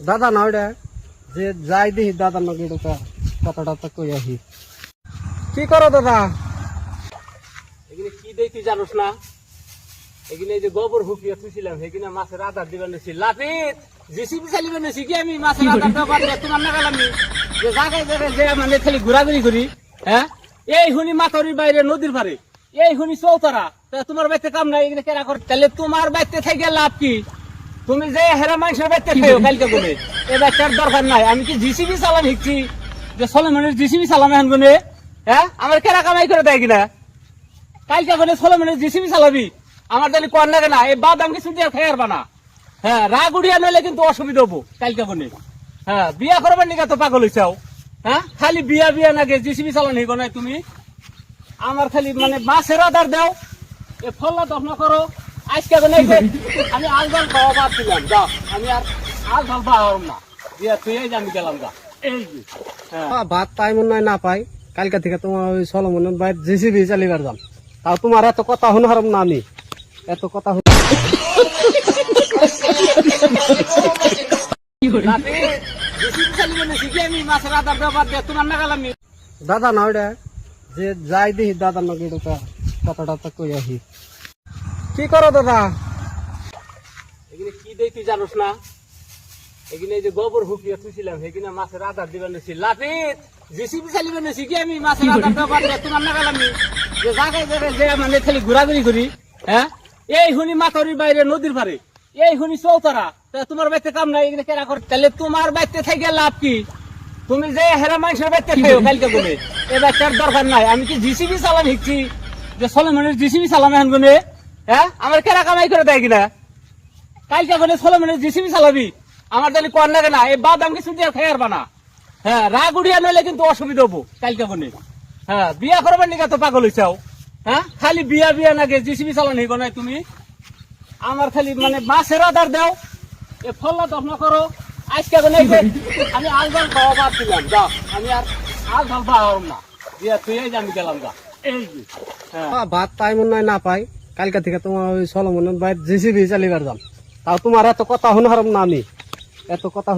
দাদা না ওটা যে যাই দেখি দাদা নাকি কথাটা কই আসি। কি করো দাদা? এখানে কি দেখি জানোস না? এখানে যে গোবর হুকিয়ে তুইছিলাম সেখানে মাছের আধার দিবেন লাফিত জিসিবি চালিবেন কি আমি মাছের আধার দেওয়া তোমার না গেলাম যে জায়গায় জায়গায় যে মানে খালি ঘোরাঘুরি করি। হ্যাঁ, এই হুনি মাথারির বাইরে নদীর পারে, এই হুনি চৌতারা, তোমার বাড়িতে কাম নাই এখানে কেনা করে, তাহলে তোমার বাড়িতে থেকে লাভ কি? তুমি যে হেরা মানুষের বাড়িতে খেয়েও কালকে বলে এ বাচ্চার দরকার নাই। আমি কি জিসিবি চালান শিখছি যে সলেমানের জিসিবি চালাম এখন গুনে? হ্যাঁ, আমার কেনা কামাই করে দেয় কিনা? কালকে গুনে সলেমানের জিসিবি চালাবি আমার তাহলে কর লাগে না। এই বাদাম কিছু দিয়ে খেয়ে পারবা না। হ্যাঁ, রাগ উড়িয়া নইলে কিন্তু অসুবিধা হবো কালকে গুনে। হ্যাঁ, বিয়া করবার নিকা তো পাগল হইছাও। হ্যাঁ, খালি বিয়া বিয়া নাকি জিসিবি চালান হিগো নাই তুমি? আমার খালি মানে মাছের আধার দাও, এ ফল্লা দফন করো। আজকে আমি আলবাল খাওয়া বাদ দিলাম, যা আমি আর আলবাল পাওয়ার না দিয়া তুই আমি গেলাম যা। এই যে ভাত পাই মনে হয় না পাই, কালকে থেকে তোমার ওই সলমনের বাইর জিসিবি চালিবার যাম। তাও তোমার এত কথা শুনে হারাম না, আমি এত কথা দাদা না ওটা যে যাই দেখি দাদা নাকি কথাটা কই আসি। কি করো দাদা? এখানে কি দেখি জানোস না? এখানে যে গোবর হুকিয়ে তুইছিলাম সেখানে মাছের আধার দিবেন লাফিত জিসিবি চালিবেন কি আমি মাছের আধার দেওয়া তোমার না গেলাম যে জায়গায় জায়গায় যে মানে খালি ঘোরাঘুরি করি। হ্যাঁ, এই হুনি মাথারির বাইরে নদীর পারে, এই হুনি চৌতারা, তোমার বাড়িতে কাম নাই এখানে কেনা করে, তাহলে তোমার বাড়িতে থেকে লাভ কি? তুমি যে হেরা মানুষের বাড়িতে খেয়েও কালকে বলে এ বাচ্চার দরকার নাই। আমি কি জিসিবি চালান শিখছি যে সলেমানের জিসিবি চালাম এখন গুনে? হ্যাঁ, আমার কেনা কামাই করে দেয় কিনা? কালকে গুনে সলেমানের জিসিবি চালাবি আমার তাহলে কর লাগে না। এই বাদাম কিছু দিয়ে খেয়ে পারবা না। হ্যাঁ, রাগ উড়িয়া নইলে কিন্তু অসুবিধা হবো কালকে গুনে। হ্যাঁ, বিয়া করবার নিকা তো পাগল হইছাও। হ্যাঁ, খালি বিয়া বিয়া নাকি জিসিবি চালান হিগো নাই তুমি? আমার খালি মানে মাছের আধার দাও, এ ফল্লা দফন করো। আজকে আমি আলবাল খাওয়া বাদ দিলাম, যা আমি আর আলবাল পাওয়ার না দিয়া তুই আমি গেলাম যা। এই যে ভাত পাই মনে হয় না পাই, কালকে থেকে তোমার ওই সলমনের বাইর জিসিবি চালিবার যাম। তাও তোমার এত কথা শুনে হারাম না, আমি এত কথা